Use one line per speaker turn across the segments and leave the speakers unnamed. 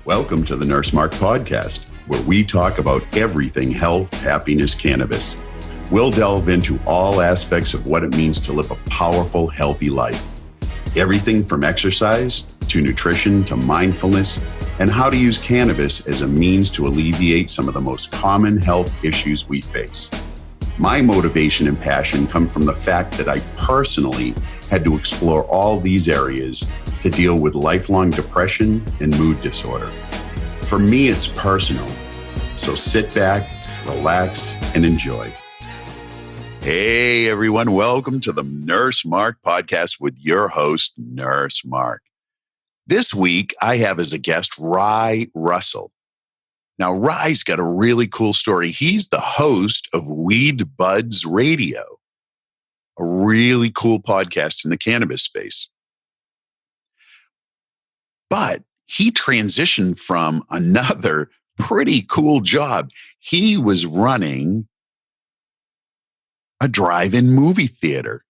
Welcome to the Nurse Mark Podcast, where we talk about everything health, happiness, cannabis. We'll delve into all aspects of what it means to live a powerful, healthy life. Everything from exercise to nutrition to mindfulness, and how to use cannabis as a means to alleviate some of the most common health issues we face. My motivation and passion come from the fact that I personally had to explore all these areas to deal with lifelong depression and mood disorder. For me, it's personal. So sit back, relax, and enjoy. Hey, everyone. Welcome to the Nurse Mark Podcast with your host, Nurse Mark. This week, I have as a guest, Rye Russell. Now, Rye's got a really cool story. He's the host of WeedBudz Radio, a really cool podcast in the cannabis space. But he transitioned from another pretty cool job. He was running a drive-in movie theater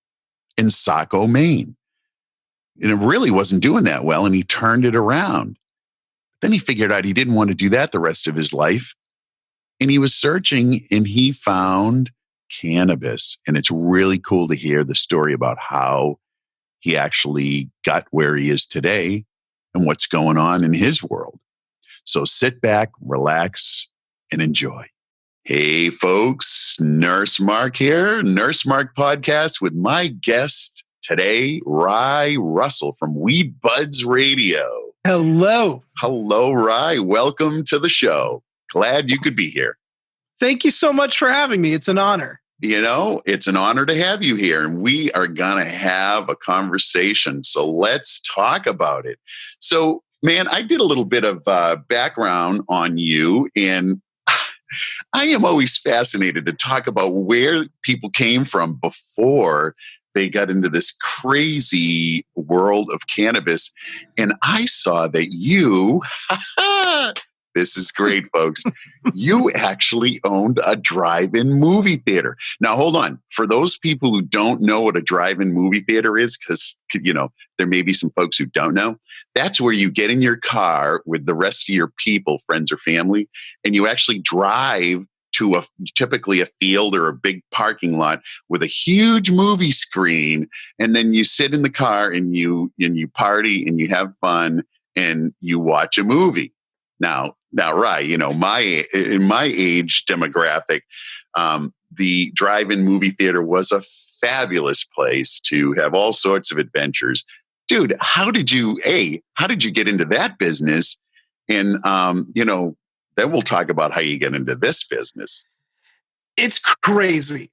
in Saco, Maine. And it really wasn't doing that well, and he turned it around. Then he figured out he didn't want to do that the rest of his life. And he was searching, and he found cannabis. And it's really cool to hear the story about how he actually got where he is today and what's going on in his world. So sit back, relax, and enjoy. Hey, folks, Nurse Mark here, Nurse Mark Podcast with my guest today, Rye Russell from WeedBudz Radio.
Hello.
Hello, Rye. Welcome to the show. Glad you could be here.
Thank you so much for having me. It's an honor.
You know, it's an honor to have you here, and we are going to have a conversation. So let's talk about it. So, man, I did a little bit of background on you, and I am always fascinated to talk about where people came from before they got into this crazy world of cannabis. And I saw that you, this is great, folks, you actually owned a drive-in movie theater. Now, hold on. For those people who don't know what a drive-in movie theater is, because, you know, there may be some folks who don't know, that's where you get in your car with the rest of your people, friends or family, and you actually drive to typically a field or a big parking lot with a huge movie screen, and then you sit in the car and you party and you have fun and you watch a movie. Now, right, you know, in my age demographic, the drive-in movie theater was a fabulous place to have all sorts of adventures. Dude, how did you get into that business? And then we'll talk about how you get into this business.
It's crazy.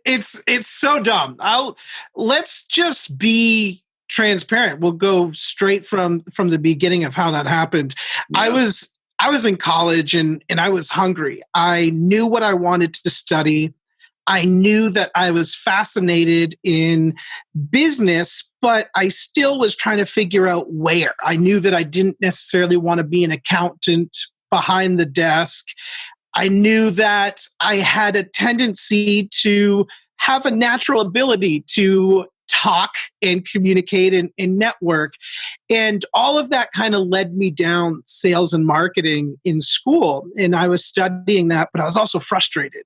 It's so dumb. Let's just be transparent. We'll go straight from the beginning of how that happened. Yeah. I was in college and I was hungry. I knew what I wanted to study. I knew that I was fascinated in business, but I still was trying to figure out where. I knew that I didn't necessarily want to be an accountant behind the desk. I knew that I had a tendency to have a natural ability to talk and communicate and network. And all of that kind of led me down sales and marketing in school. And I was studying that, but I was also frustrated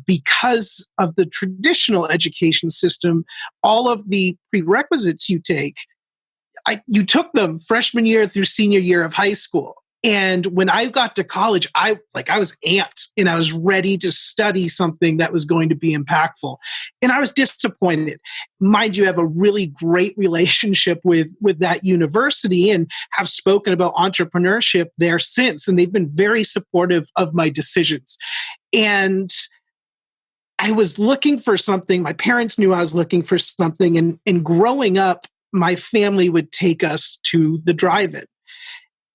because of the traditional education system. All of the prerequisites you take, you took them freshman year through senior year of high school. And when I got to college, I was amped and I was ready to study something that was going to be impactful. And I was disappointed. Mind you, I have a really great relationship with that university and have spoken about entrepreneurship there since. And they've been very supportive of my decisions. And I was looking for something. My parents knew I was looking for something. And growing up, my family would take us to the drive-in.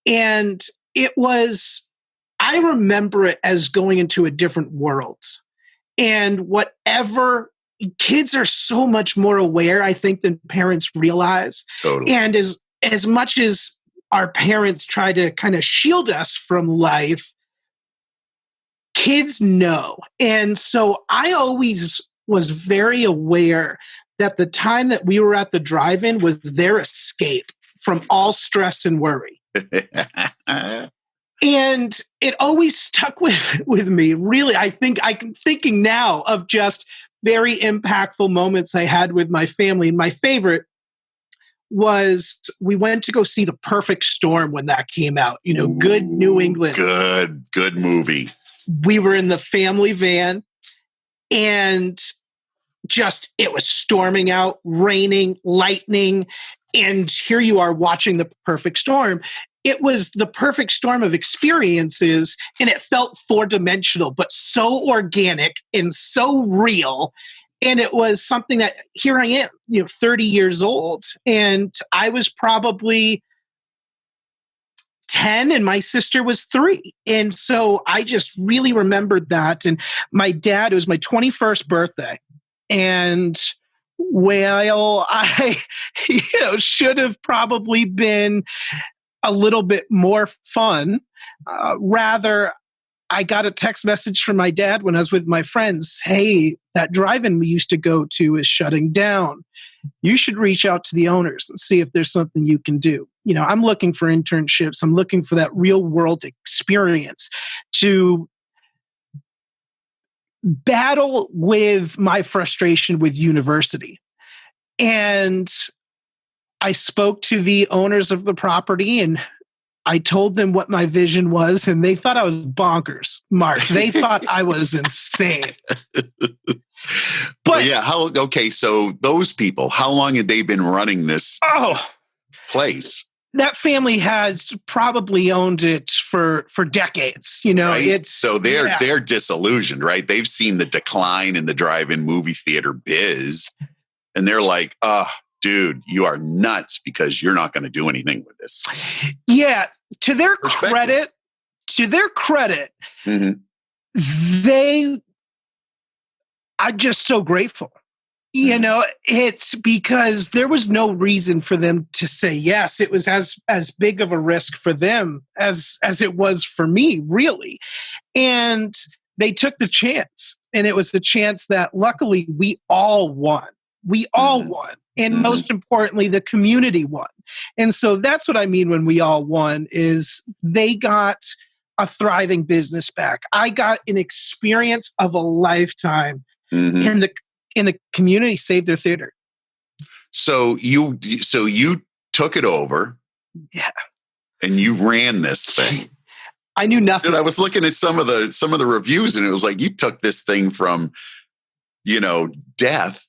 And I remember it as going into a different world. And whatever, kids are so much more aware, I think, than parents realize. Totally. And as much as our parents try to kind of shield us from life, kids know. And so I always was very aware that the time that we were at the drive-in was their escape from all stress and worry. And it always stuck with me. Really, I'm thinking now of just very impactful moments I had with my family. And my favorite was we went to go see The Perfect Storm when that came out. Good New England.
Good movie.
We were in the family van and it was storming out, raining, lightning. And here you are watching The Perfect Storm. It was the perfect storm of experiences, and it felt four-dimensional, but so organic and so real. And it was something that here I am, 30 years old, and I was probably 10 and my sister was 3. And so I just really remembered that. And my dad, it was my 21st birthday. And while I, should have probably been a little bit more fun, rather, I got a text message from my dad when I was with my friends. Hey, that drive-in we used to go to is shutting down. You should reach out to the owners and see if there's something you can do. I'm looking for internships. I'm looking for that real world experience to battle with my frustration with university. And I spoke to the owners of the property and I told them what my vision was, and they thought I was bonkers, Mark. They thought I was insane. But
yeah, so those people, how long had they been running this place?
That family has probably owned it for decades.
Right? So they're disillusioned, right? They've seen the decline in the drive-in movie theater biz, and they're like, dude, you are nuts because you're not going to do anything with this.
Yeah. To their credit,
mm-hmm.
I'm just so grateful. It's because there was no reason for them to say yes. It was as big of a risk for them as it was for me, really. And they took the chance. And it was the chance that luckily we all won. We all won. And most importantly, the community won. And so that's what I mean when we all won is they got a thriving business back. I got an experience of a lifetime, and the community saved their theater. So
you took it over.
Yeah.
And you ran this thing.
I knew nothing.
Dude, I was looking at some of the reviews, and it was like you took this thing from, death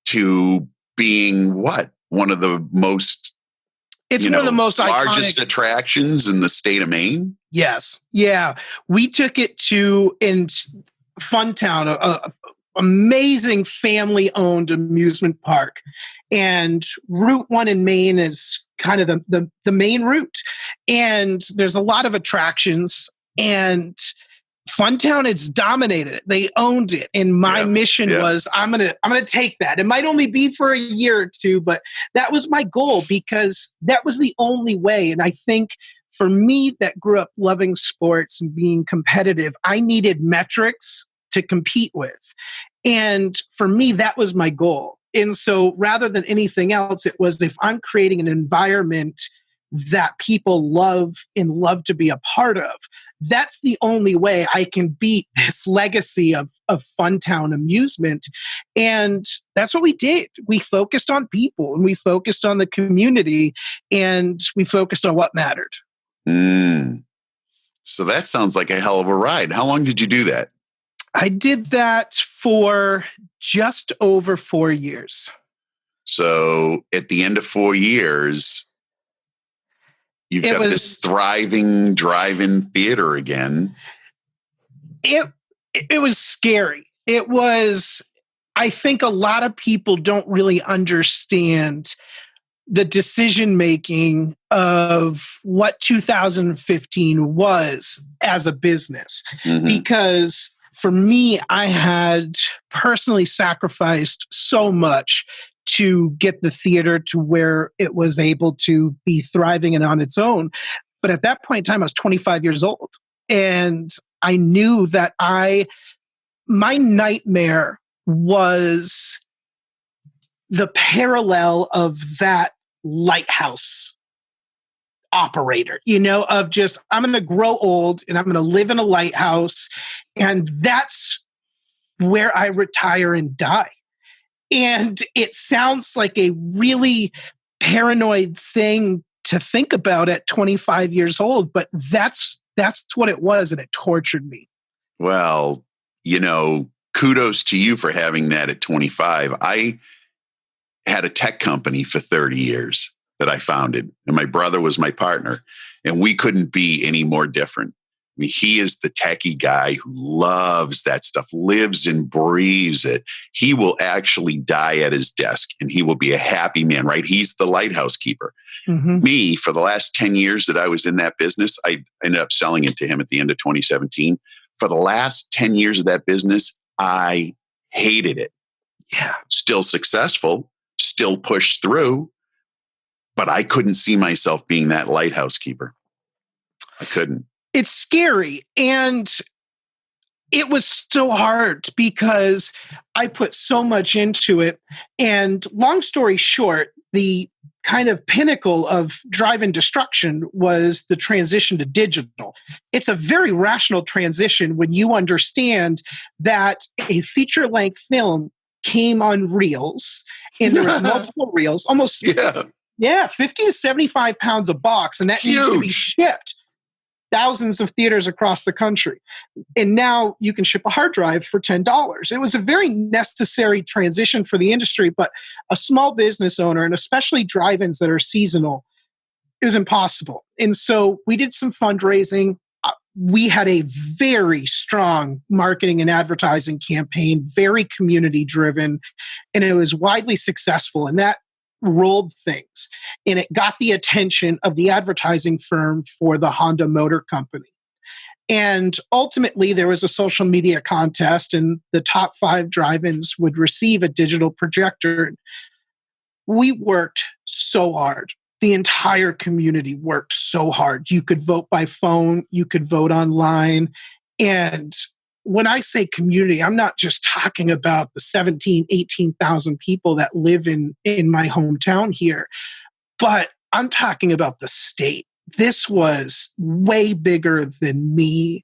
to being what? One of the most
one of the most
largest
iconic
attractions in the state of Maine.
Yes. Yeah. We took it to in Funtown, a amazing family-owned amusement park. And Route 1 in Maine is kind of the main route. And there's a lot of attractions. And Funtown has dominated it. They owned it. And my mission was, I'm gonna take that. It might only be for a year or two, but that was my goal because that was the only way. And I think for me that grew up loving sports and being competitive, I needed metrics to compete with. And for me, that was my goal. And so rather than anything else, it was if I'm creating an environment that people love and love to be a part of, that's the only way I can beat this legacy of Funtown amusement. And that's what we did. We focused on people and we focused on the community and we focused on what mattered.
So that sounds like a hell of a ride. How long did you do that?
I did that for just over 4 years.
So at the end of 4 years, you've got this thriving drive-in theater again.
It was scary. It was, I think a lot of people don't really understand the decision-making of what 2015 was as a business. Because for me, I had personally sacrificed so much to get the theater to where it was able to be thriving and on its own. But at that point in time, I was 25 years old. And I knew that my nightmare was the parallel of that lighthouse operator, of just, I'm going to grow old and I'm going to live in a lighthouse. And that's where I retire and die. And it sounds like a really paranoid thing to think about at 25 years old, but that's what it was, and it tortured me.
Well, kudos to you for having that at 25. I had a tech company for 30 years that I founded, and my brother was my partner, and we couldn't be any more different. I mean, he is the techie guy who loves that stuff, lives and breathes it. He will actually die at his desk, and he will be a happy man, right? He's the lighthouse keeper. Mm-hmm. Me, for the last 10 years that I was in that business, I ended up selling it to him at the end of 2017. For the last 10 years of that business, I hated it.
Yeah.
Still successful, still pushed through, but I couldn't see myself being that lighthouse keeper. I couldn't.
It's scary. And it was so hard because I put so much into it. And long story short, the kind of pinnacle of drive-in destruction was the transition to digital. It's a very rational transition when you understand that a feature-length film came on reels, and there was multiple reels, almost 50 to 75 pounds a box, and that
Huge.
needs to be shipped thousands of theaters across the country. And now you can ship a hard drive for $10. It was a very necessary transition for the industry, but a small business owner, and especially drive-ins that are seasonal, it was impossible. And so we did some fundraising. We had a very strong marketing and advertising campaign, very community-driven, and it was widely successful. And that rolled things, and it got the attention of the advertising firm for the Honda Motor Company. And ultimately, there was a social media contest, and the top 5 drive-ins would receive a digital projector. We worked so hard. The entire community worked so hard. You could vote by phone, you could vote online. And when I say community, I'm not just talking about the 17, 18,000 people that live in my hometown here, but I'm talking about the state. This was way bigger than me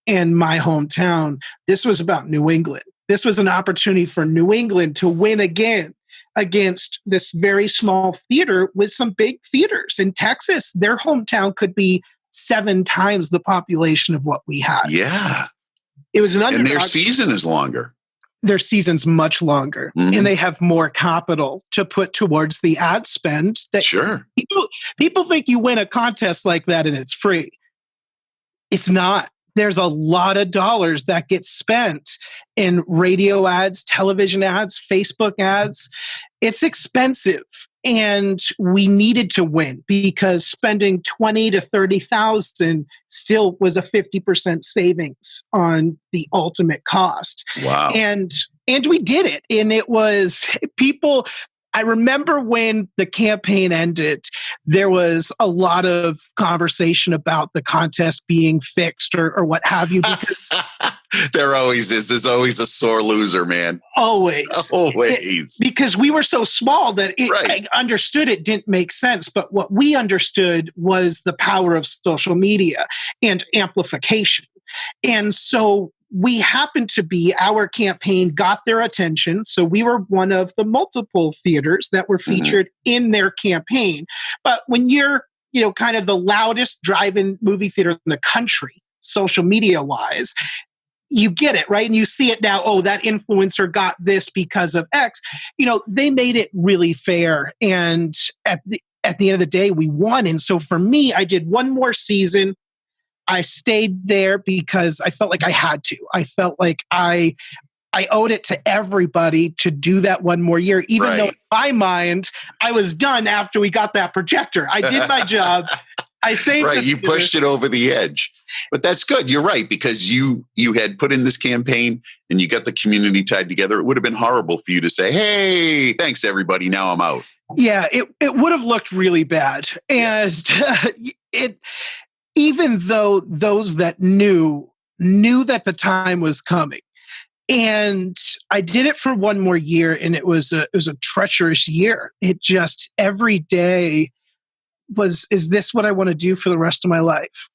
and my hometown. This was about New England. This was an opportunity for New England to win again against this very small theater with some big theaters. In Texas, their hometown could be 7 times the population of what we had.
Yeah.
It was an underdog.
And their season is longer.
Their season's much longer. Mm-hmm. And they have more capital to put towards the ad spend. That
sure.
People think you win a contest like that and it's free. It's not. There's a lot of dollars that get spent in radio ads, television ads, Facebook ads. It's expensive. And we needed to win because spending $20,000 to $30,000 still was a 50% savings on the ultimate cost.
Wow.
And we did it. And it was people. I remember when the campaign ended, there was a lot of conversation about the contest being fixed or what have you. Because
there always is. There's always a sore loser, man.
Always. Because we were so small that I understood it didn't make sense. But what we understood was the power of social media and amplification. And so we happened to be, our campaign got their attention. So we were one of the multiple theaters that were featured in their campaign. But when you're, kind of the loudest drive-in movie theater in the country, social media wise, you get it, right? And you see it now, oh, that influencer got this because of X. They made it really fair. And at the end of the day, we won. And so for me, I did one more season. I stayed there because I felt like I had to. I felt like I owed it to everybody to do that one more year, even though in my mind, I was done after we got that projector. I did my job. I saved
it. You pushed it over the edge. But that's good. You're right, because you had put in this campaign and you got the community tied together. It would have been horrible for you to say, hey, thanks, everybody. Now I'm out.
Yeah, it would have looked really bad. And even though those that knew that the time was coming. And I did it for one more year, and it was a treacherous year. It just, every day is this what I want to do for the rest of my life?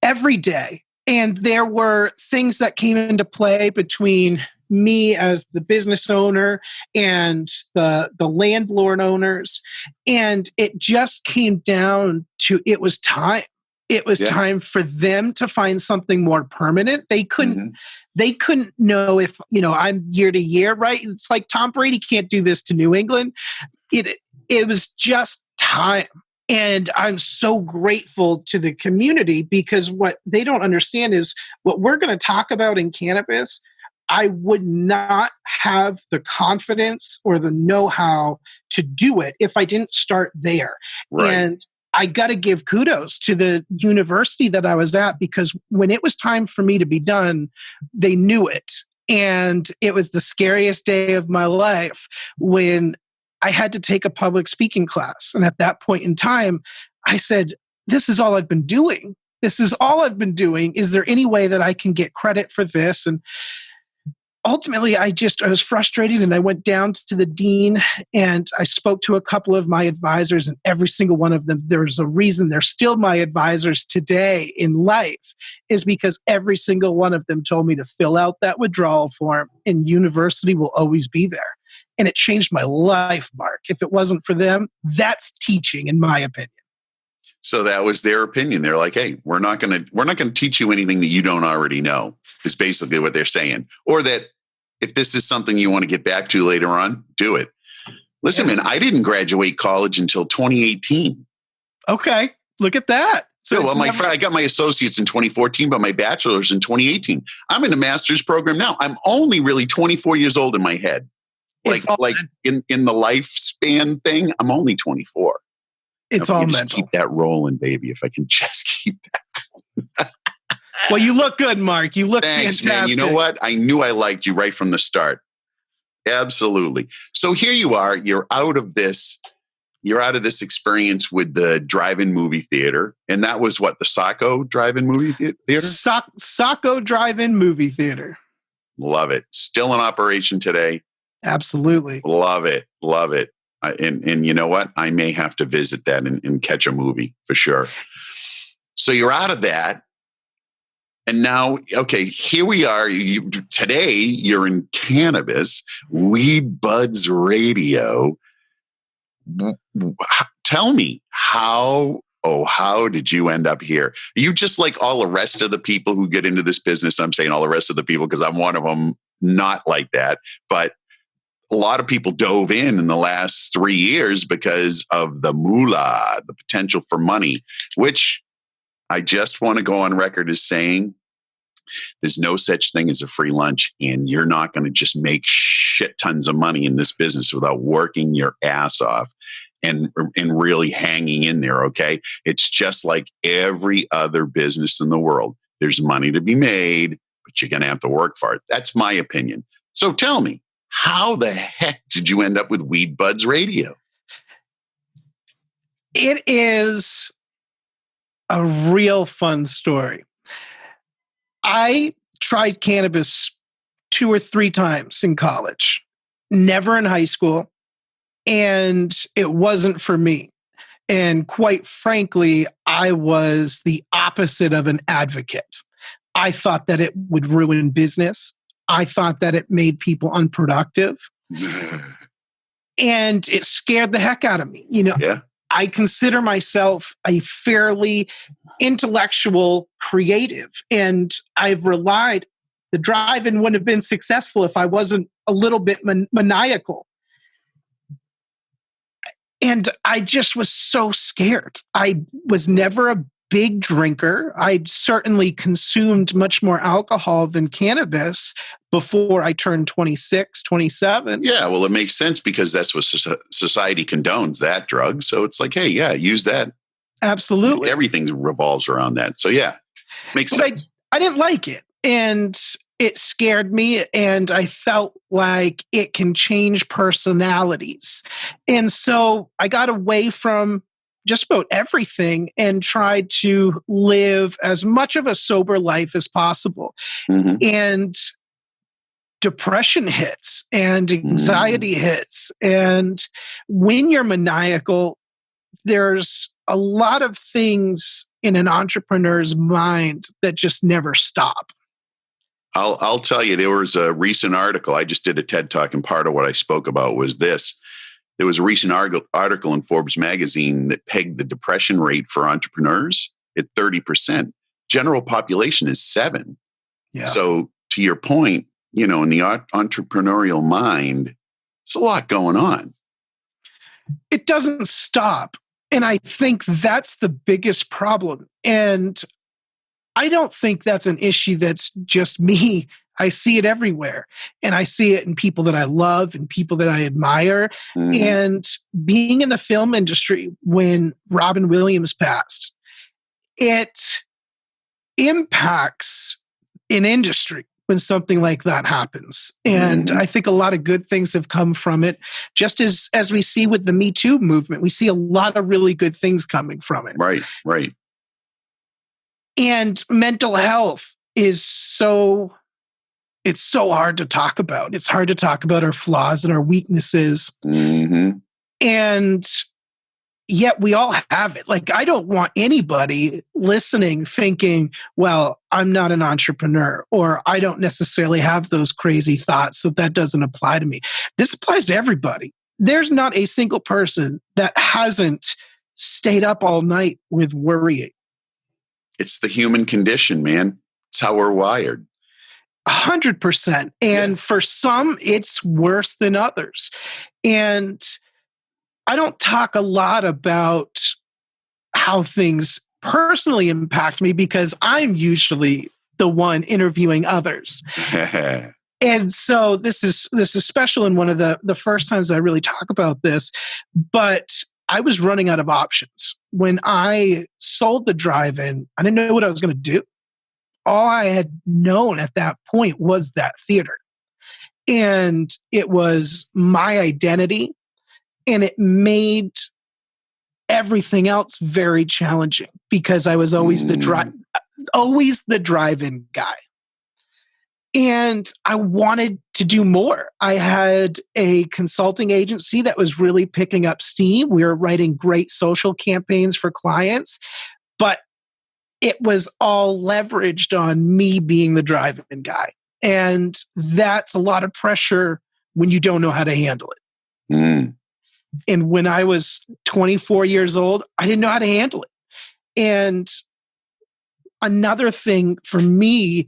Every day. And there were things that came into play between me as the business owner and the landlord owners. And it just came down to, it was time. It was time for them to find something more permanent. They couldn't know if, I'm year to year, right? It's like Tom Brady can't do this to New England. It was just time. And I'm so grateful to the community, because what they don't understand is what we're going to talk about in cannabis. I would not have the confidence or the know-how to do it if I didn't start there. Right. And I got to give kudos to the university that I was at, because when it was time for me to be done, they knew it. And it was the scariest day of my life when I had to take a public speaking class. And at that point in time, I said, this is all I've been doing. This is all I've been doing. Is there any way that I can get credit for this? And ultimately, I was frustrated, and I went down to the dean and I spoke to a couple of my advisors, and every single one of them, there's a reason they're still my advisors today in life, is because every single one of them told me to fill out that withdrawal form, and university will always be there. And it changed my life, Mark. If it wasn't for them, that's teaching, in my opinion.
So that was their opinion. They're like, hey, we're not going to teach you anything that you don't already know, is basically what they're saying. Or that if this is something you want to get back to later on, do it. Listen, man, I didn't graduate college until 2018.
Okay. Look at that.
So I got my associates in 2014, but my bachelor's in 2018. I'm in a master's program now. I'm only really 24 years old in my head. Like in the lifespan thing, I'm only 24.
It's all mental.
Keep that rolling, baby. If I can just keep that.
Well, you look good, Mark. You look fantastic.
Man. You know what? I knew I liked you right from the start. Absolutely. So here you are. You're out of this experience with the drive-in movie theater. And that was what, the Saco Drive-In Movie Theater?
Saco Drive-In Movie Theater.
Love it. Still in operation today.
Absolutely.
Love it. Love it. And you know what? I may have to visit that and catch a movie for sure. So you're out of that. And now, okay, here we are. Today, you're in Cannabis, WeedBudz Radio. Tell me, how did you end up here? Are you just like all the rest of the people who get into this business? I'm saying all the rest of the people because I'm one of them, not like that. But a lot of people dove in the last 3 years because of the moolah, the potential for money, which I just want to go on record as saying there's no such thing as a free lunch, and you're not going to just make shit tons of money in this business without working your ass off and really hanging in there, okay? It's just like every other business in the world. There's money to be made, but you're going to have to work for it. That's my opinion. So tell me, how the heck did you end up with WeedBudz Radio?
It is a real fun story. I tried cannabis 2 or 3 times in college, never in high school, and it wasn't for me. And quite frankly, I was the opposite of an advocate. I thought that it would ruin business. I thought that it made people unproductive. And it scared the heck out of me. Yeah. I consider myself a fairly intellectual creative, and I've relied, the drive-in wouldn't have been successful if I wasn't a little bit maniacal. And I just was so scared. I was never a big drinker. I certainly consumed much more alcohol than cannabis before I turned 26, 27.
Yeah, well, it makes sense because that's what society condones, that drug. So it's like, hey, yeah, use that.
Absolutely.
Everything revolves around that. So yeah, makes sense.
I didn't like it. And it scared me, and I felt like it can change personalities. And so I got away from just about everything and tried to live as much of a sober life as possible. Mm-hmm. And depression hits and anxiety hits. And when you're maniacal, there's a lot of things in an entrepreneur's mind that just never stop.
I'll tell you, there was a recent article. I just did a TED Talk, and part of what I spoke about was this. There was a recent article in Forbes magazine that pegged the depression rate for entrepreneurs at 30%. General population is 7%.
Yeah.
So to your point, in the entrepreneurial mind, there's a lot going on.
It doesn't stop. And I think that's the biggest problem. And I don't think that's an issue that's just me. I see it everywhere. And I see it in people that I love and people that I admire. Mm-hmm. And being in the film industry when Robin Williams passed, it impacts an industry when something like that happens. And mm-hmm. I think a lot of good things have come from it. Just as we see with the Me Too movement, we see a lot of really good things coming from it.
Right.
And mental health is it's so hard to talk about. It's hard to talk about our flaws and our weaknesses.
Mm-hmm.
And yet we all have it. Like, I don't want anybody listening thinking, well, I'm not an entrepreneur, or I don't necessarily have those crazy thoughts, so that doesn't apply to me. This applies to everybody. There's not a single person that hasn't stayed up all night with worrying. It's
the human condition, man. It's how we're wired.
100%. And for some, it's worse than others. And I don't talk a lot about how things personally impact me because I'm usually the one interviewing others. And so this is special in one of the first times I really talk about this. But I was running out of options. When I sold the drive-in, I didn't know what I was going to do. All I had known at that point was that theater. And it was my identity, and it made everything else very challenging because I was always the drive-in guy. And I wanted to do more. I had a consulting agency that was really picking up steam. We were writing great social campaigns for clients, but it was all leveraged on me being the drive-in guy. And that's a lot of pressure when you don't know how to handle it.
Mm.
And when I was 24 years old, I didn't know how to handle it. And another thing for me,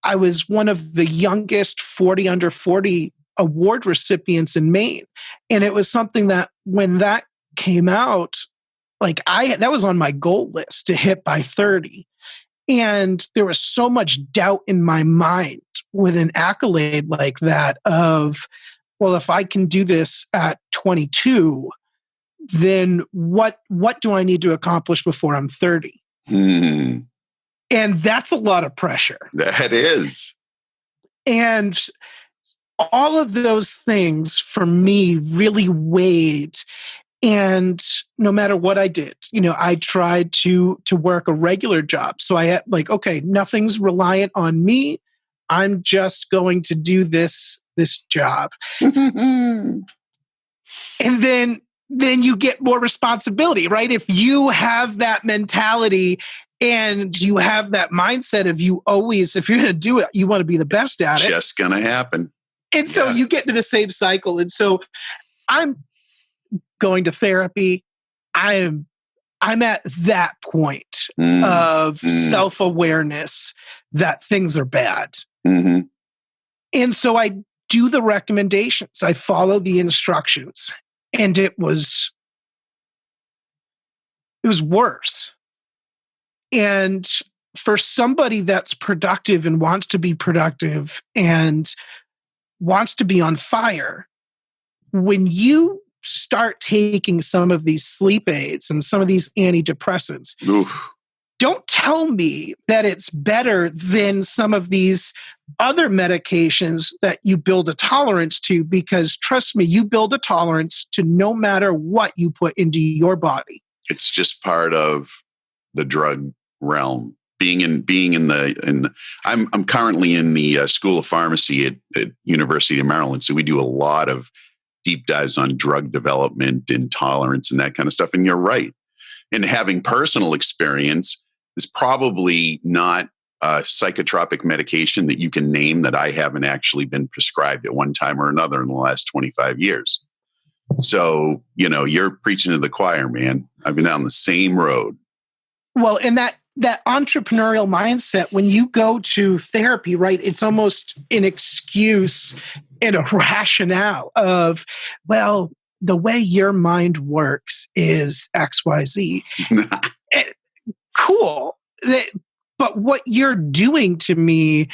I was one of the youngest 40 under 40 award recipients in Maine. And it was something that when that came out, that was on my goal list to hit by 30. And there was so much doubt in my mind with an accolade like that of, well, if I can do this at 22, then what do I need to accomplish before I'm 30?
Mm.
And that's a lot of pressure.
That is.
And all of those things for me really weighed. And no matter what I did, I tried to work a regular job. So I had okay, nothing's reliant on me. I'm just going to do this job. And then you get more responsibility, right? If you have that mentality and you have that mindset of if you're going to do it, you want to be the best at it.
Just going to happen.
And so you get into the same cycle. And so I'm going to therapy. I'm at that point of self-awareness that things are bad.
Mm-hmm.
And so I do the recommendations. I follow the instructions. And it was worse. And for somebody that's productive and wants to be productive and wants to be on fire, when you start taking some of these sleep aids and some of these antidepressants, don't tell me that it's better than some of these other medications that you build a tolerance to, because trust me, you build a tolerance to no matter what you put into your body.
It's just part of the drug realm. I'm currently in the School of Pharmacy at University of Maryland. So we do a lot of deep dives on drug development and tolerance and that kind of stuff. And you're right. And having personal experience is probably not a psychotropic medication that you can name that I haven't actually been prescribed at one time or another in the last 25 years. So, you're preaching to the choir, man. I've been down the same road.
Well, and that entrepreneurial mindset, when you go to therapy, right, it's almost an excuse and a rationale of, well, the way your mind works is XYZ. Cool. But what you're doing to me,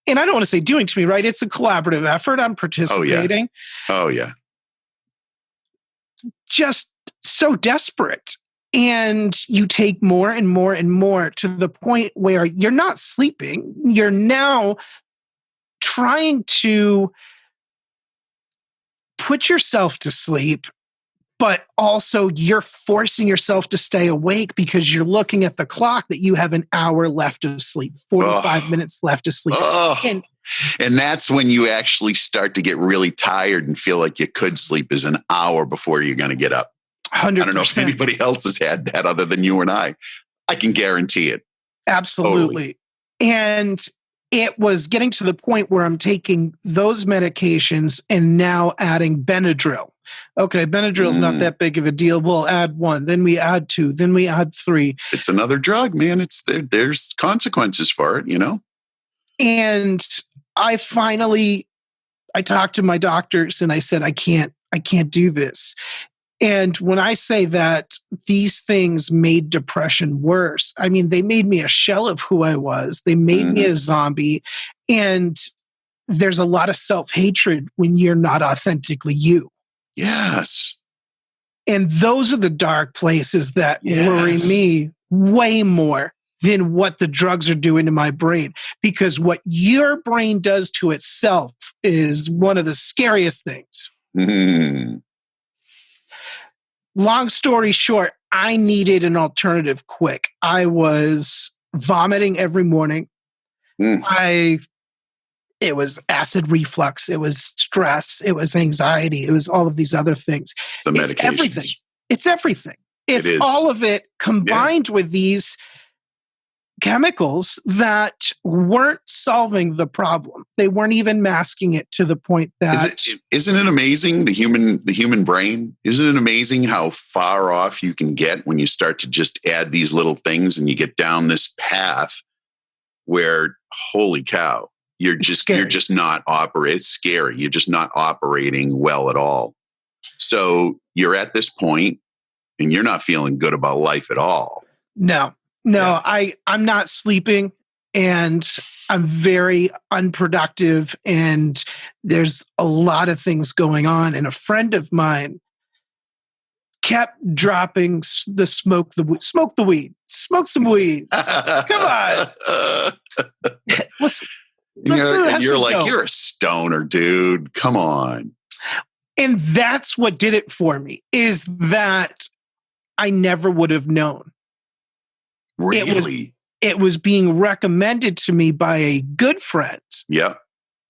and I don't want to say doing to me, right? It's a collaborative effort. I'm participating.
Oh, yeah.
Just so desperate. And you take more and more and more to the point where you're not sleeping. You're now trying to put yourself to sleep, but also you're forcing yourself to stay awake because you're looking at the clock that you have an hour left of sleep, 45 minutes left of sleep.
And that's when you actually start to get really tired and feel like you could sleep is an hour before you're going to get up.
100%.
I don't know if anybody else has had that other than you and I. I can guarantee it.
Absolutely. Totally. And it was getting to the point where I'm taking those medications and now adding Benadryl. Okay, Benadryl's not that big of a deal. We'll add 1, then we add 2, then we add 3.
It's another drug, man. It's there's consequences for it, And
I talked to my doctors and I said, I can't do this. And when I say that these things made depression worse, I mean, they made me a shell of who I was. They made me a zombie. And there's a lot of self-hatred when you're not authentically you.
Yes.
And those are the dark places that worry me way more than what the drugs are doing to my brain. Because what your brain does to itself is one of the scariest things.
Mm-hmm.
Long story short, I needed an alternative quick. I was vomiting every morning. It was acid reflux. It was stress. It was anxiety. It was all of these other things.
It's
everything. It's everything. It's all of it combined with these chemicals that weren't solving the problem. They weren't even masking it to the point that...
Isn't it amazing, the human brain? Isn't it amazing how far off you can get when you start to just add these little things and you get down this path where, holy cow, you're just not operating. It's scary. You're just not operating well at all. So you're at this point and you're not feeling good about life at all.
No, I'm not sleeping and I'm very unproductive and there's a lot of things going on. And a friend of mine kept dropping the smoke the weed, smoke some weed. Come on. Let's
you're like, dope. You're a stoner, dude. Come on.
And that's what did it for me, is that I never would have known.
Really?
It was being recommended to me by a good friend.
Yeah.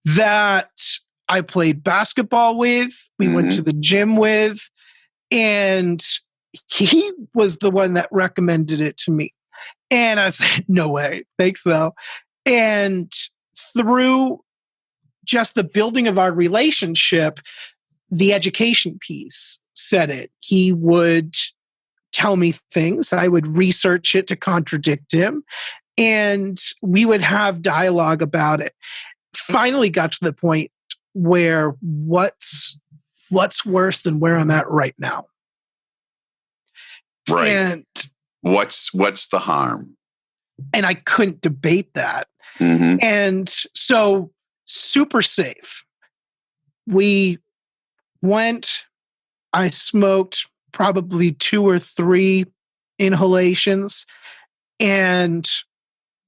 That I played basketball with, we went to the gym with, and he was the one that recommended it to me. And I said, no way, thanks though. And through just the building of our relationship, the education piece said it. He would tell me things. I would research it to contradict him. And we would have dialogue about it. Finally got to the point where what's worse than where I'm at right now?
Right.
And
what's the harm?
And I couldn't debate that. And so super safe. We went, I smoked probably 2 or 3 inhalations, and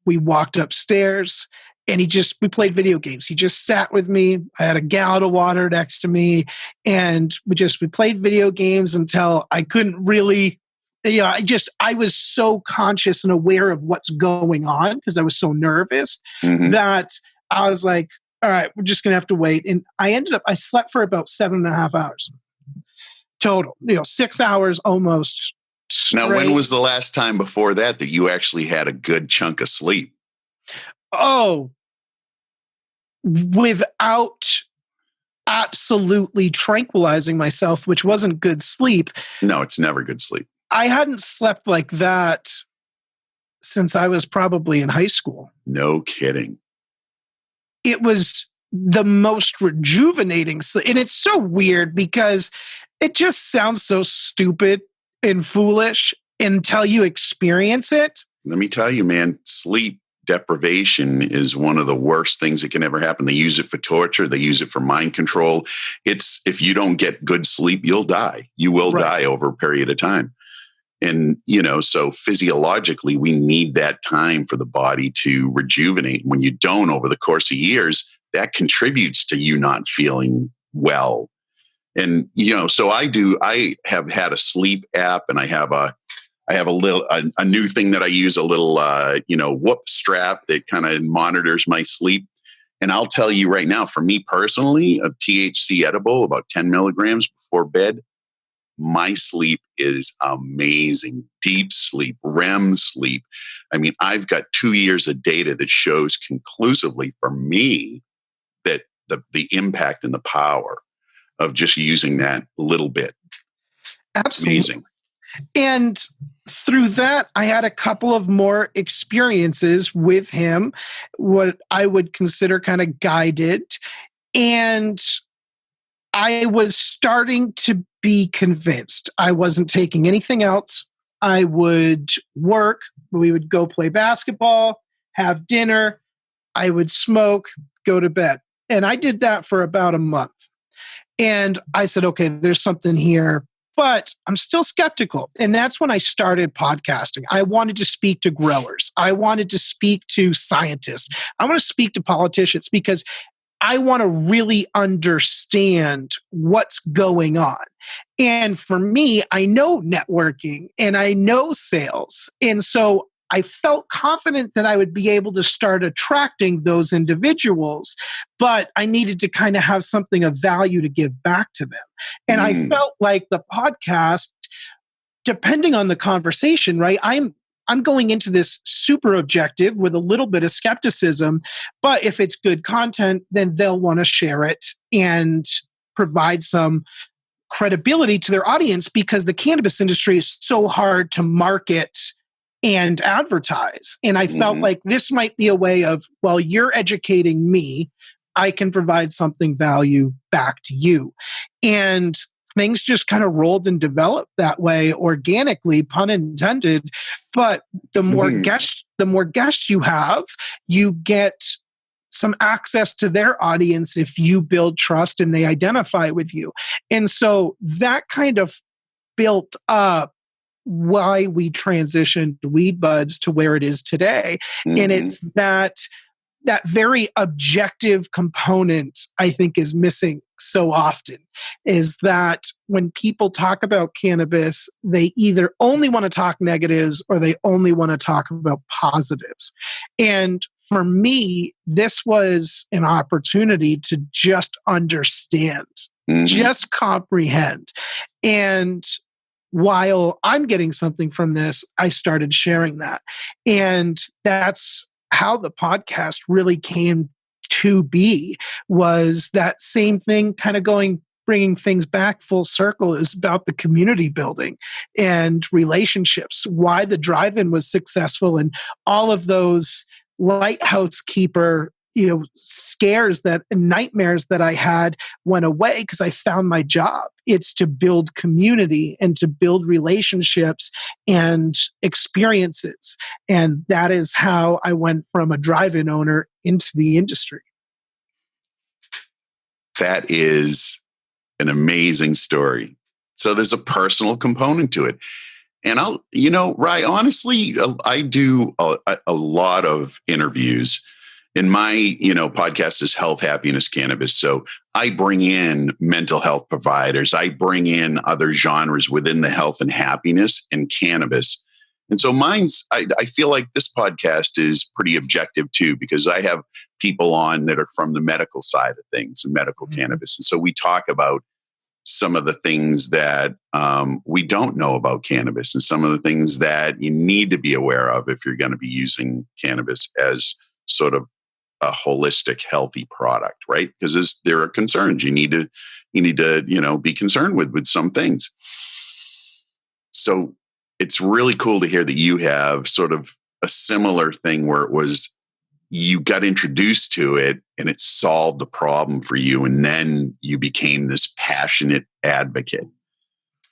we walked upstairs and we played video games. He just sat with me. I had a gallon of water next to me, and we played video games until I couldn't really, I was so conscious and aware of what's going on because I was so nervous that I was like, all right, we're just going to have to wait. And I slept for about 7.5 hours total, 6 hours almost straight.
Now, when was the last time before that you actually had a good chunk of sleep?
Oh, without absolutely tranquilizing myself, which wasn't good sleep.
No, it's never good sleep.
I hadn't slept like that since I was probably in high school.
No kidding.
It was the most rejuvenating sleep. And it's so weird because it just sounds so stupid and foolish until you experience it.
Let me tell you, man, sleep deprivation is one of the worst things that can ever happen. They use it for torture. They use it for mind control. If you don't get good sleep, you'll die. You will die over a period of time. And, so physiologically, we need that time for the body to rejuvenate. When you don't over the course of years, that contributes to you not feeling well. And, so I have had a sleep app, and I have a new thing that I use, a little, whoop strap that kind of monitors my sleep. And I'll tell you right now, for me personally, a THC edible, about 10 milligrams before bed, my sleep is amazing. Deep sleep, REM sleep. I mean, I've got 2 years of data that shows conclusively for me that the impact and the power of just using that little bit.
Absolutely.
Amazing.
And through that, I had a couple of more experiences with him, what I would consider kind of guided. And I was starting to be convinced. I wasn't taking anything else. I would work. We would go play basketball, have dinner. I would smoke, go to bed. And I did that for about a month. And I said, okay, there's something here. But I'm still skeptical. And that's when I started podcasting. I wanted to speak to growers. I wanted to speak to scientists. I want to speak to politicians because I want to really understand what's going on. And for me, I know networking and I know sales. And so I felt confident that I would be able to start attracting those individuals, but I needed to kind of have something of value to give back to them. And I felt like the podcast, depending on the conversation, right? I'm going into this super objective with a little bit of skepticism, but if it's good content, then they'll want to share it and provide some credibility to their audience because the cannabis industry is so hard to market and advertise. And I felt like this might be a way of, well, you're educating me, I can provide something value back to you. And things just kind of rolled and developed that way organically, pun intended. But the more guests you have, you get some access to their audience if you build trust and they identify with you. And so that kind of built up why we transitioned WeedBudz to where it is today. And it's that very objective component I think is missing so often, is that when people talk about cannabis, they either only want to talk negatives or they only want to talk about positives. And for me, this was an opportunity to just understand, just comprehend. And while I'm getting something from this, I started sharing that. And that's how the podcast really came to be, was that same thing kind of bringing things back full circle, is about the community building and relationships, why the drive-in was successful, and all of those lighthouse keeper scares and nightmares that I had went away because I found my job. It's to build community and to build relationships and experiences. And that is how I went from a drive-in owner into the industry.
That is an amazing story. So there's a personal component to it. And Rye, honestly, I do a lot of interviews. And my, podcast is Health, Happiness, Cannabis. So I bring in mental health providers. I bring in other genres within the health and happiness and cannabis. And so I feel like this podcast is pretty objective too, because I have people on that are from the medical side of things and medical cannabis. And so we talk about some of the things that we don't know about cannabis and some of the things that you need to be aware of if you're going to be using cannabis as sort of a holistic, healthy product, right? Because there are concerns you need to, be concerned with some things. So it's really cool to hear that you have sort of a similar thing where it was you got introduced to it and it solved the problem for you. And then you became this passionate advocate.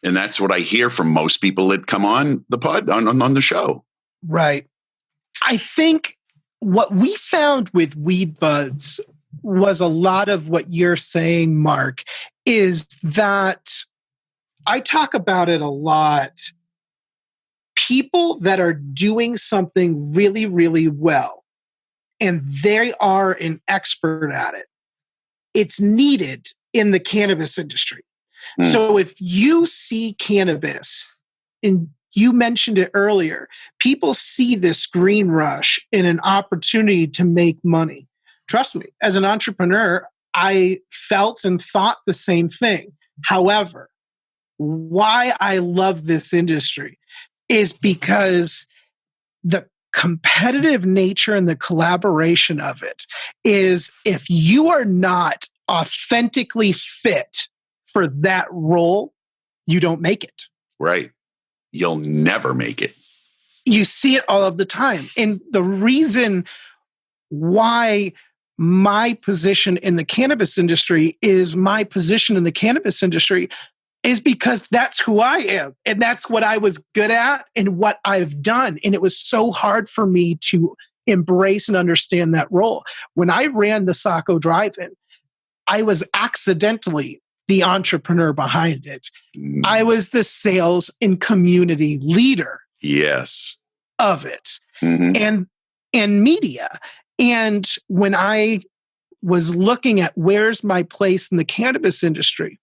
And that's what I hear from most people that come on the on the show.
Right. I think what we found with WeedBudz was a lot of what you're saying, Mark, is that I talk about it a lot. People that are doing something really, really well, and they are an expert at it, it's needed in the cannabis industry. So if you see cannabis, and you mentioned it earlier, people see this green rush in an opportunity to make money. Trust me, as an entrepreneur, I felt and thought the same thing. However, why I love this industry is because the competitive nature and the collaboration of it is, if you are not authentically fit for that role, you don't make it.
Right. You'll never make it.
You see it all of the time. And the reason why my position in the cannabis industry is my position in the cannabis industry is because that's who I am. And that's what I was good at and what I've done. And it was so hard for me to embrace and understand that role. When I ran the Saco Drive-In, I was accidentally the entrepreneur behind it. I was the sales and community leader.
Yes.
Of it. And media. And when I was looking at where's my place in the cannabis industry,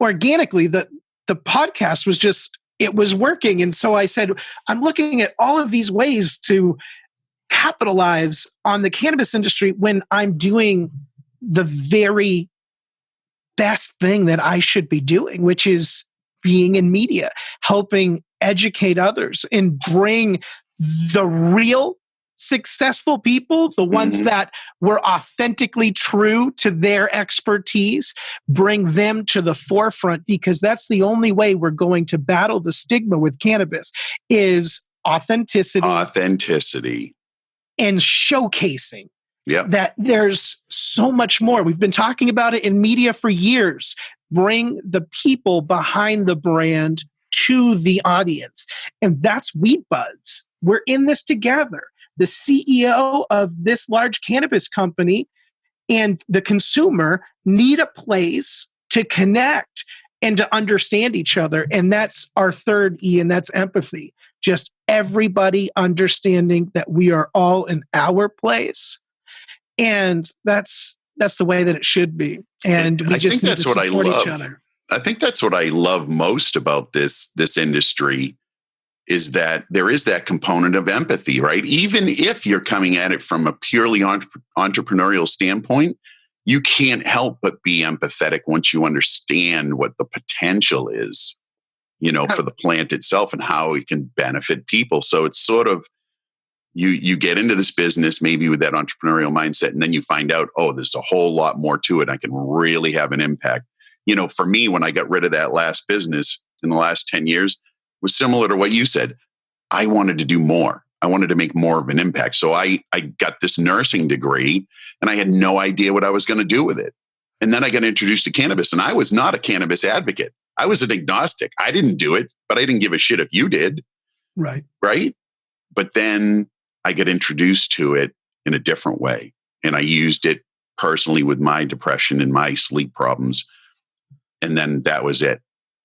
organically, the podcast was it was working. And so I said, I'm looking at all of these ways to capitalize on the cannabis industry when I'm doing the very best thing that I should be doing, which is being in media, helping educate others and bring the real successful people, the ones that were authentically true to their expertise, bring them to the forefront, because that's the only way we're going to battle the stigma with cannabis is authenticity and showcasing that there's so much more. We've been talking about it in media for years. Bring the people behind the brand to the audience. And that's WeedBudz. We're in this together. The CEO of this large cannabis company and the consumer need a place to connect and to understand each other. And that's our third E, and that's empathy. Just everybody understanding that we are all in our place. And that's the way that it should be. And we just need to support each other.
I think that's what I love most about this industry, is that there is that component of empathy, right? Even if you're coming at it from a purely entrepreneurial standpoint, you can't help but be empathetic once you understand what the potential is, for the plant itself and how it can benefit people. So it's sort of, you get into this business maybe with that entrepreneurial mindset, and then you find out, oh, there's a whole lot more to it. I can really have an impact. For me, when I got rid of that last business in the last 10 years, was similar to what you said. I wanted to do more. I wanted to make more of an impact. So I got this nursing degree and I had no idea what I was going to do with it. And then I got introduced to cannabis, and I was not a cannabis advocate. I was an agnostic. I didn't do it, but I didn't give a shit if you did.
Right.
Right. But then I got introduced to it in a different way. And I used it personally with my depression and my sleep problems. And then that was it.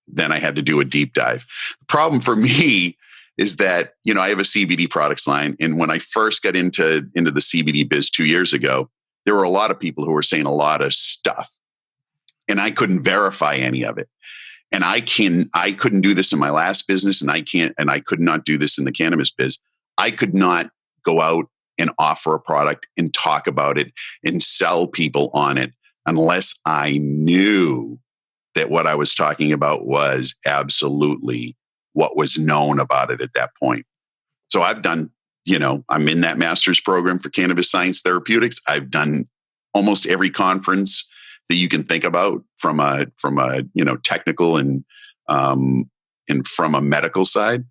Then I had to do a deep dive. The problem for me is that, I have a CBD products line. And when I first got into the CBD biz 2 years ago, there were a lot of people who were saying a lot of stuff, and I couldn't verify any of it. And I couldn't do this in my last business, and I could not do this in the cannabis biz. I could not go out and offer a product and talk about it and sell people on it unless I knew that what I was talking about was absolutely what was known about it at that point. So I've done, I'm in that master's program for cannabis science therapeutics. I've done almost every conference that you can think about from a technical and from a medical side.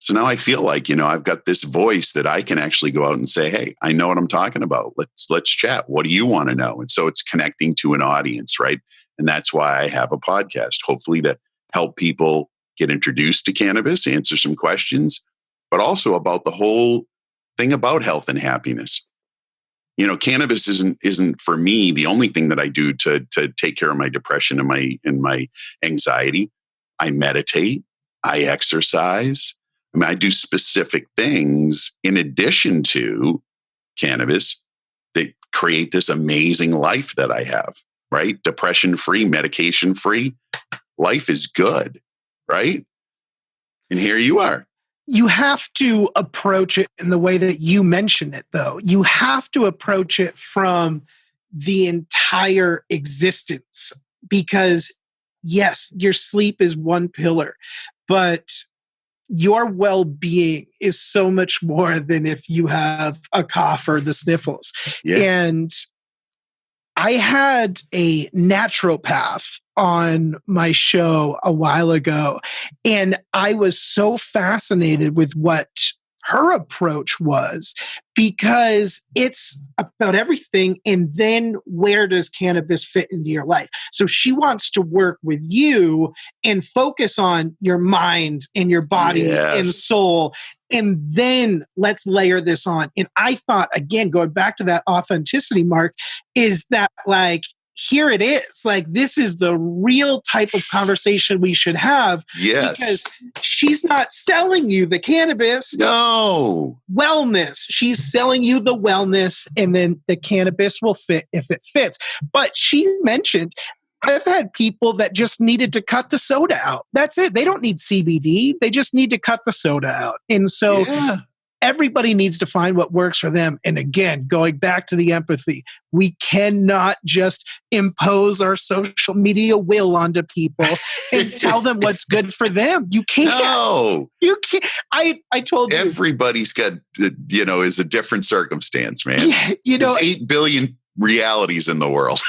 So now I feel like, I've got this voice that I can actually go out and say, hey, I know what I'm talking about. Let's chat. What do you want to know? And so it's connecting to an audience, right? And that's why I have a podcast, hopefully to help people get introduced to cannabis, answer some questions, but also about the whole thing about health and happiness. Cannabis isn't for me the only thing that I do to take care of my depression and my anxiety. I meditate, I exercise. I do specific things in addition to cannabis that create this amazing life that I have, right? Depression-free, medication-free. Life is good, right? And here you are.
You have to approach it in the way that you mentioned it, though. You have to approach it from the entire existence because, yes, your sleep is one pillar, but your well-being is so much more than if you have a cough or the sniffles. Yeah. And I had a naturopath on my show a while ago, and I was so fascinated with what her approach was because it's about everything. And then where does cannabis fit into your life? So she wants to work with you and focus on your mind and your body and soul. And then let's layer this on. And I thought, again, going back to that authenticity, Mark, is that here it is. This is the real type of conversation we should have.
Yes.
Because she's not selling you the cannabis.
No.
Wellness. She's selling you the wellness, and then the cannabis will fit if it fits. But she mentioned, I've had people that just needed to cut the soda out. That's it. They don't need CBD. They just need to cut the soda out. And so everybody needs to find what works for them. And again, going back to the empathy, we cannot just impose our social media will onto people and tell them what's good for them. You can't.
No.
You can't. I told you.
Everybody's got, is a different circumstance, man.
Yeah,
There's 8 billion realities in the world.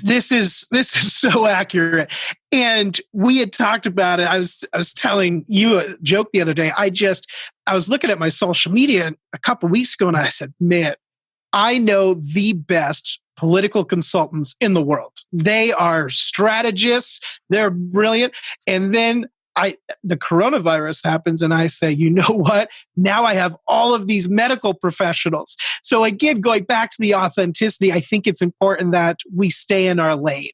This is so accurate. And we had talked about it. I was telling you a joke the other day. I was looking at my social media a couple of weeks ago, and I said, man, I know the best political consultants in the world. They are strategists. They're brilliant. And then the coronavirus happens, and I say, you know what? Now I have all of these medical professionals. So again, going back to the authenticity, I think it's important that we stay in our lane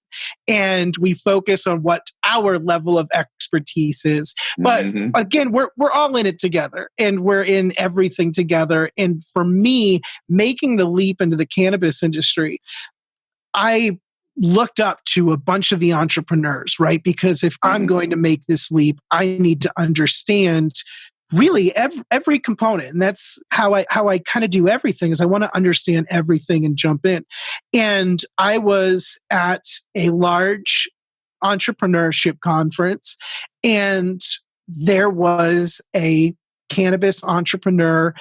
and we focus on what our level of expertise is. But again, we're all in it together, and we're in everything together. And for me, making the leap into the cannabis industry, I looked up to a bunch of the entrepreneurs, right? Because if I'm going to make this leap, I need to understand really every component. And that's how I kind of do everything, is I want to understand everything and jump in. And I was at a large entrepreneurship conference, and there was a cannabis entrepreneur,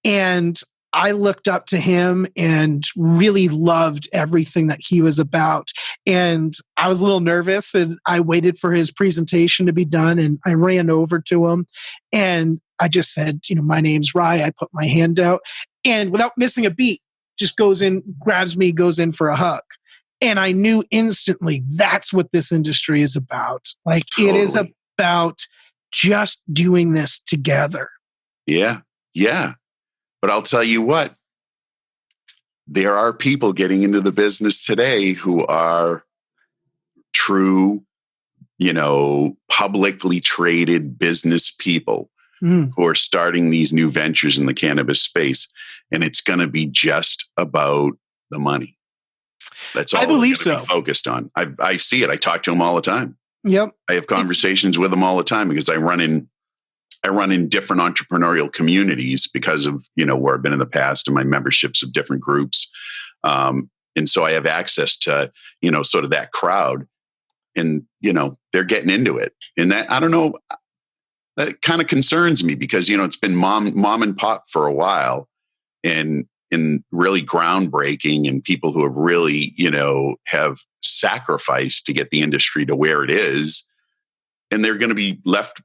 and I looked up to him and really loved everything that he was about. And I was a little nervous, and I waited for his presentation to be done, and I ran over to him and I just said, my name's Rye. I put my hand out, and without missing a beat, just goes in, grabs me, goes in for a hug. And I knew instantly that's what this industry is about. It is about just doing this together.
Yeah. Yeah. But I'll tell you what, there are people getting into the business today who are true, publicly traded business people who are starting these new ventures in the cannabis space. And it's going to be just about the money. That's all
I believe so.
Focused on. I see it. I talk to them all the time.
Yep.
I have conversations with them all the time because I run in different entrepreneurial communities because of, where I've been in the past and my memberships of different groups. And so I have access to, sort of that crowd, and, they're getting into it. And that, I don't know, that kind of concerns me because, it's been mom and pop for a while, and really groundbreaking, and people who have really, have sacrificed to get the industry to where it is. And they're going to be left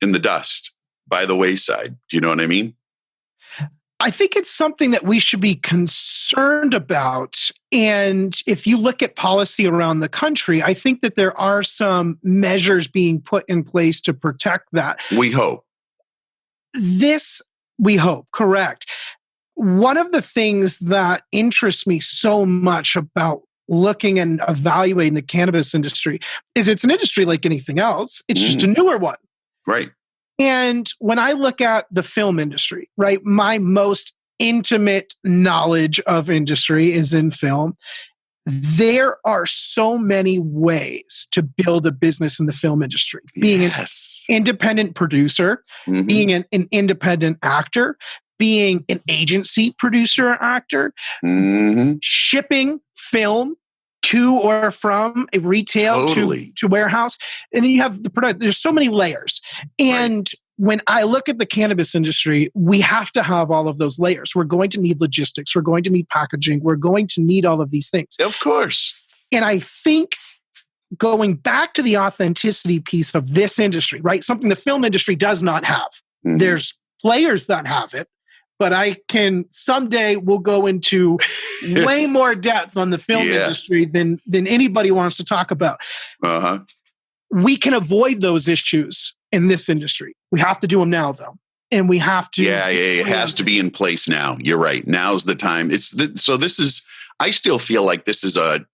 in the dust by the wayside. Do you know what I mean?
I think it's something that we should be concerned about. And if you look at policy around the country, I think that there are some measures being put in place to protect that.
We hope.
We hope, correct. One of the things that interests me so much about looking and evaluating the cannabis industry is it's an industry like anything else. It's just a newer one.
Right.
And when I look at the film industry, right, my most intimate knowledge of industry is in film. There are so many ways to build a business in the film industry. Being an independent producer, being an independent actor, being an agency producer or actor, shipping film to or from a retail to warehouse. And then you have the product. There's so many layers. And when I look at the cannabis industry, we have to have all of those layers. We're going to need logistics. We're going to need packaging. We're going to need all of these things.
Of course.
And I think going back to the authenticity piece of this industry, right? Something the film industry does not have. There's players that have it. But someday we'll go into way more depth on the film industry than anybody wants to talk about. We can avoid those issues in this industry. We have to do them now, though. And we have to.
Yeah, it has to be in place now. You're right. Now's the time. I still feel like this is a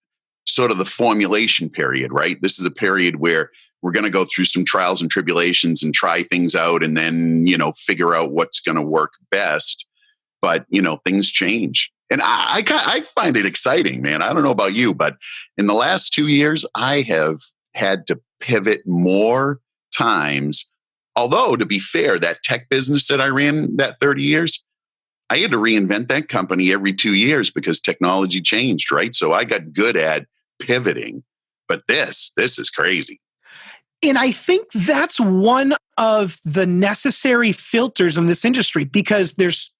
sort of the formulation period, right? This is a period where we're going to go through some trials and tribulations and try things out, and then, figure out what's going to work best. But, things change. And I find it exciting, man. I don't know about you, but in the last 2 years, I have had to pivot more times. Although, to be fair, that tech business that I ran that 30 years, I had to reinvent that company every 2 years because technology changed, right? So I got good at pivoting. But this is crazy.
And I think that's one of the necessary filters in this industry, because there's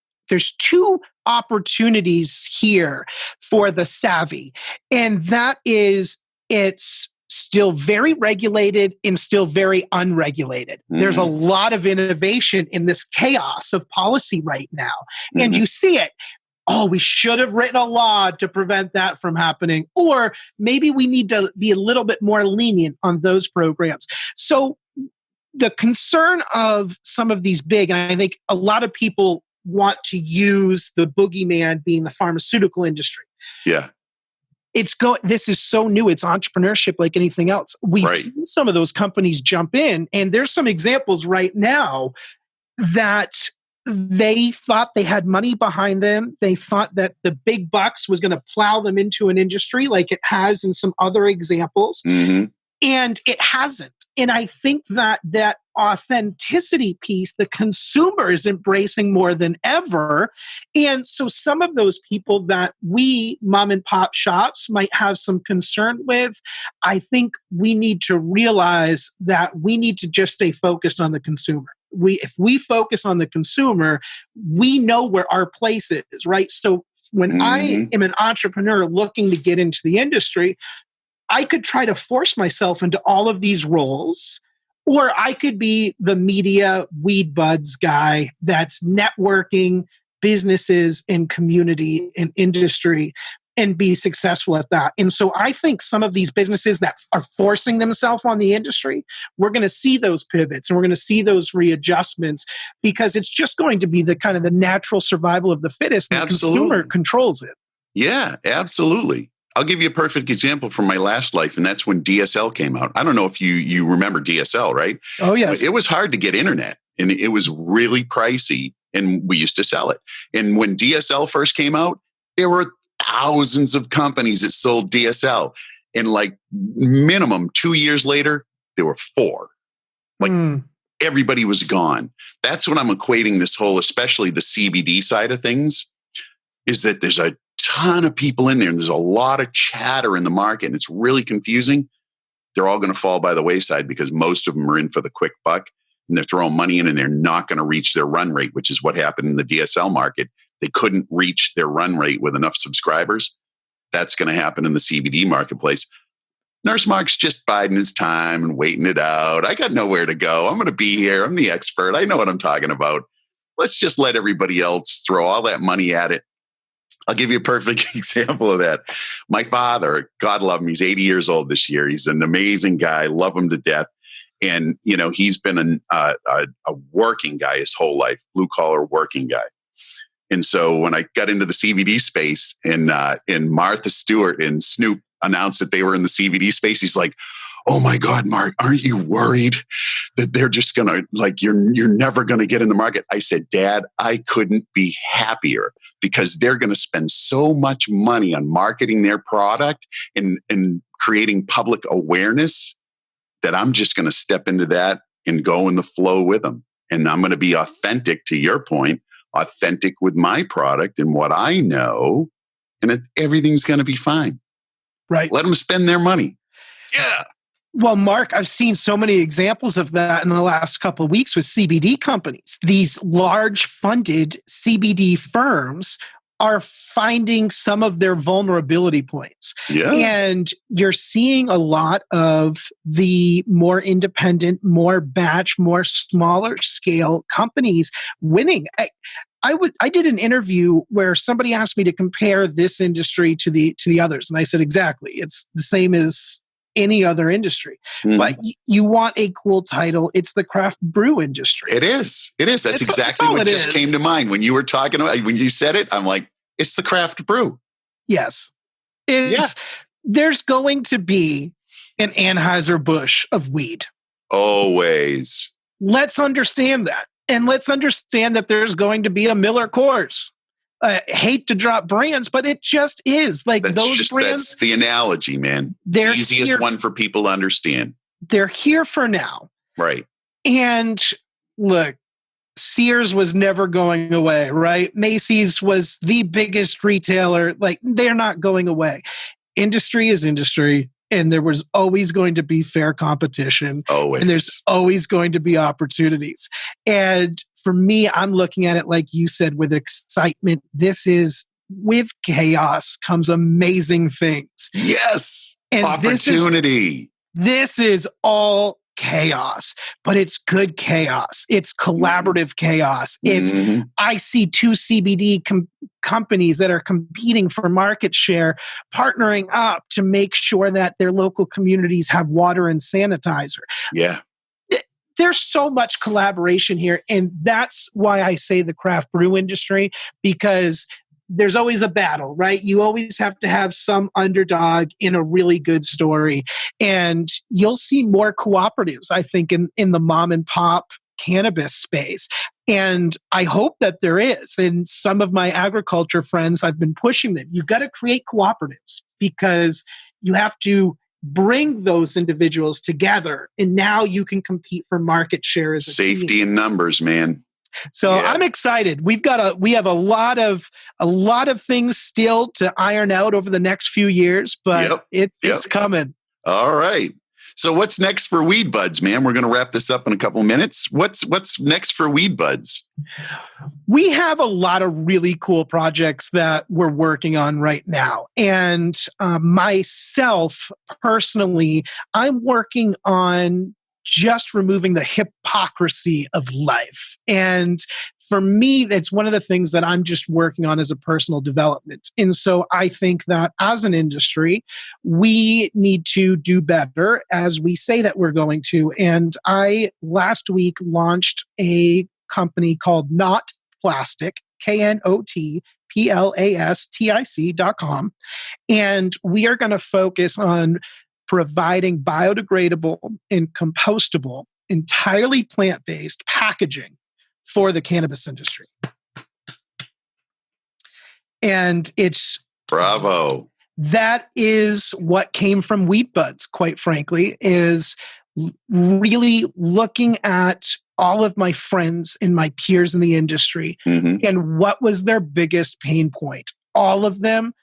two opportunities here for the savvy. And that is, it's still very regulated and still very unregulated. There's a lot of innovation in this chaos of policy right now. And you see it. Oh, we should have written a law to prevent that from happening. Or maybe we need to be a little bit more lenient on those programs. So the concern of some of these big, and I think a lot of people want to use the boogeyman being the pharmaceutical industry.
Yeah.
This is so new. It's entrepreneurship like anything else. We've seen some of those companies jump in, and there's some examples right now that they thought they had money behind them. They thought that the big bucks was going to plow them into an industry like it has in some other examples. And it hasn't. And I think that authenticity piece, the consumer is embracing more than ever. And so some of those people that we mom and pop shops might have some concern with, I think we need to realize that we need to just stay focused on the consumer. If we focus on the consumer, we know where our place is, right? So when I am an entrepreneur looking to get into the industry, I could try to force myself into all of these roles, or I could be the media WeedBudz guy that's networking businesses and community and industry and be successful at that. And so I think some of these businesses that are forcing themselves on the industry, we're going to see those pivots and we're going to see those readjustments, because it's just going to be the kind of the natural survival of the fittest. And the consumer controls it.
Yeah, absolutely. I'll give you a perfect example from my last life, and that's when DSL came out. I don't know if you remember DSL, right?
Oh, yes.
It was hard to get internet, and it was really pricey, and we used to sell it. And when DSL first came out, there were thousands of companies that sold DSL. And like minimum 2 years later, there were 4. Like everybody was gone. That's what I'm equating this whole, especially the CBD side of things, is that there's a ton of people in there and there's a lot of chatter in the market and it's really confusing. They're all going to fall by the wayside because most of them are in for the quick buck and they're throwing money in and they're not going to reach their run rate, which is what happened in the DSL market. They couldn't reach their run rate with enough subscribers. That's going to happen in the CBD marketplace. Nurse Mark's just biding his time and waiting it out. I got nowhere to go. I'm going to be here. I'm the expert. I know what I'm talking about. Let's just let everybody else throw all that money at it. I'll give you a perfect example of that. My father, God love him, he's 80 years old this year. He's an amazing guy. Love him to death. And, you know, he's been a working guy his whole life, blue collar working guy. And so when I got into the CBD space and Martha Stewart and Snoop announced that they were in the CBD space, he's like, "Oh my God, Mark, aren't you worried that they're just going to, like, you're never going to get in the market?" I said, "Dad, I couldn't be happier because they're going to spend so much money on marketing their product and creating public awareness that I'm just going to step into that and go in the flow with them. And I'm going to be authentic, to your point, authentic with my product and what I know, and everything's going to be fine."
Right.
Let them spend their money. Yeah.
Well, Mark, I've seen so many examples of that in the last couple of weeks with CBD companies. These large funded CBD firms are finding some of their vulnerability points.
Yeah.
And you're seeing a lot of the more independent, more batch, more smaller scale companies winning. I did an interview where somebody asked me to compare this industry to the others. And I said, exactly. It's the same as any other industry. But you want a cool title. It's the craft brew industry.
It is. That's exactly what just came to mind. When you were talking about, when you said it, I'm like, it's the craft brew.
Yes. There's going to be an Anheuser-Busch of weed.
Always.
Let's understand that. And let's understand that there's going to be a Miller Coors. Hate to drop brands, but it just is. Like those brands. That's
the analogy, man. It's the easiest one for people to understand.
They're here for now.
Right.
And look, Sears was never going away, right? Macy's was the biggest retailer. Like, they're not going away. Industry is industry. And there was always going to be fair competition.
Always.
And there's always going to be opportunities. And for me, I'm looking at it, like you said, with excitement. This is, with chaos comes amazing things.
Yes.
And
opportunity.
This is all chaos, but it's good chaos. It's collaborative chaos. It's I see 2 CBD companies that are competing for market share, partnering up to make sure that their local communities have water and sanitizer.
Yeah.
There's so much collaboration here. And that's why I say the craft brew industry, because there's always a battle, right? You always have to have some underdog in a really good story. And you'll see more cooperatives, I think, in the mom and pop cannabis space. And I hope that there is. And some of my agriculture friends, I've been pushing them. You've got to create cooperatives because you have to bring those individuals together. And now you can compete for market share as a
safety
team.
in numbers, man.
So yeah. I'm excited. We have a lot of things still to iron out over the next few years, but it's coming.
All right. So what's next for WeedBudz, man? We're going to wrap this up in a couple of minutes. What's next for WeedBudz?
We have a lot of really cool projects that we're working on right now. And myself, personally, I'm working on just removing the hypocrisy of life. And for me, that's one of the things that I'm just working on as a personal development. And so I think that as an industry, we need to do better, as we say that we're going to. And I last week launched a company called Not Plastic, KNOTPLASTIC.com. And we are going to focus on providing biodegradable and compostable, entirely plant-based packaging for the cannabis industry. And it's...
Bravo.
That is what came from WeedBudz, quite frankly, is really looking at all of my friends and my peers in the industry and what was their biggest pain point. All of them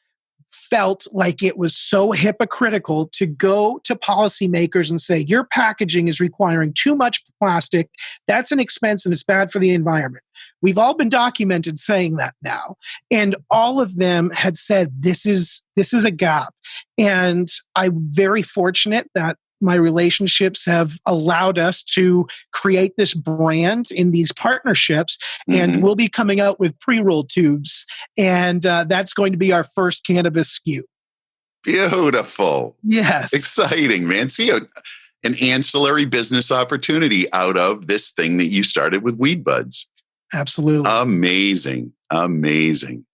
felt like it was so hypocritical to go to policymakers and say, your packaging is requiring too much plastic. That's an expense and it's bad for the environment. We've all been documented saying that now. And all of them had said, this is a gap. And I'm very fortunate that my relationships have allowed us to create this brand in these partnerships. And we'll be coming out with pre-roll tubes. And that's going to be our first cannabis SKU.
Beautiful.
Yes.
Exciting, man. See, an ancillary business opportunity out of this thing that you started with WeedBudz.
Absolutely.
Amazing. Amazing.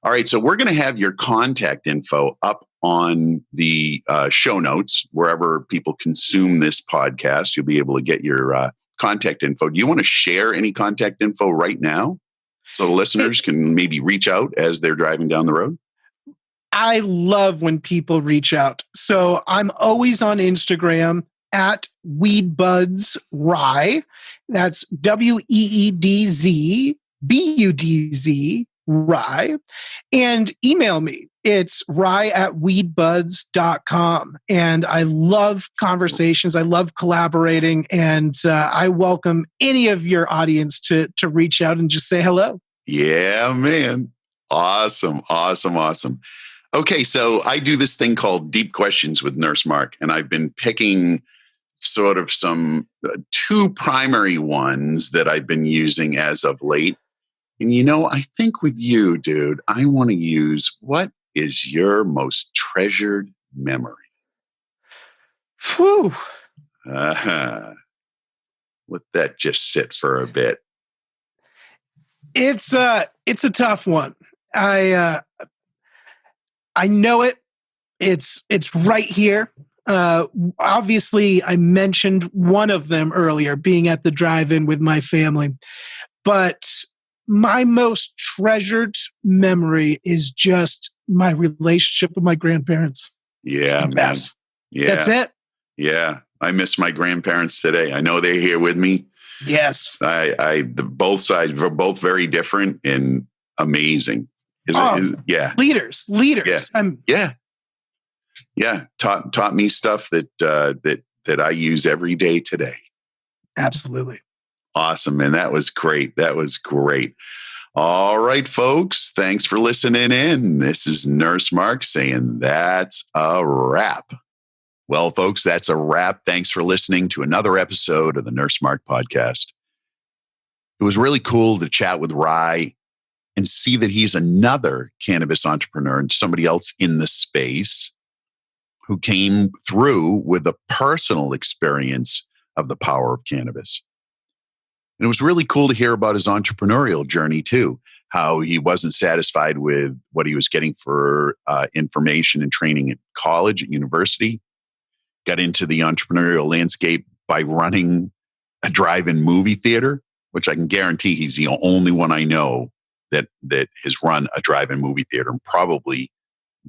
All right. So we're going to have your contact info up on the show notes, wherever people consume this podcast. You'll be able to get your contact info. Do you want to share any contact info right now so the listeners can maybe reach out as they're driving down the road?
I love when people reach out. So I'm always on Instagram at WeedBudz Rye. That's WeedZBudz Rye. And email me. It's rye@weedbuds.com. And I love conversations. I love collaborating. And I welcome any of your audience to reach out and just say hello.
Yeah, man. Awesome. Okay, so I do this thing called Deep Questions with Nurse Mark, and I've been picking sort of some two primary ones that I've been using as of late. And I think with you, dude, I want to use, what is your most treasured memory?
Whew.
Let that just sit for a bit.
It's a tough one. I know it. It's right here. Obviously, I mentioned one of them earlier, being at the drive-in with my family. But my most treasured memory is just my relationship with my grandparents.
Yeah, man. Yeah.
That's it.
Yeah. I miss my grandparents today. I know they're here with me.
Yes.
Both sides were both very different and amazing. Yeah.
Leaders.
Yeah. Yeah. Taught me stuff that I use every day today.
Absolutely.
Awesome, man. That was great. All right, folks. Thanks for listening in. This is Nurse Mark saying that's a wrap. Well, folks, that's a wrap. Thanks for listening to another episode of the Nurse Mark podcast. It was really cool to chat with Rye and see that he's another cannabis entrepreneur and somebody else in the space who came through with a personal experience of the power of cannabis. And it was really cool to hear about his entrepreneurial journey too, how he wasn't satisfied with what he was getting for information and training at college, at university, got into the entrepreneurial landscape by running a drive-in movie theater, which I can guarantee he's the only one I know that has run a drive-in movie theater, and probably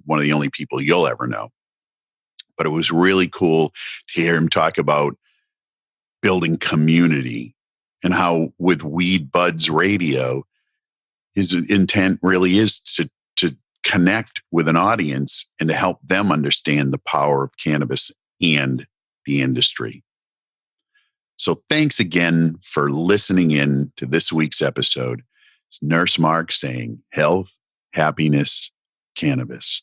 one of the only people you'll ever know. But it was really cool to hear him talk about building community and how with WeedBudz Radio, his intent really is to connect with an audience and to help them understand the power of cannabis and the industry. So thanks again for listening in to this week's episode. It's Nurse Mark saying health, happiness, cannabis.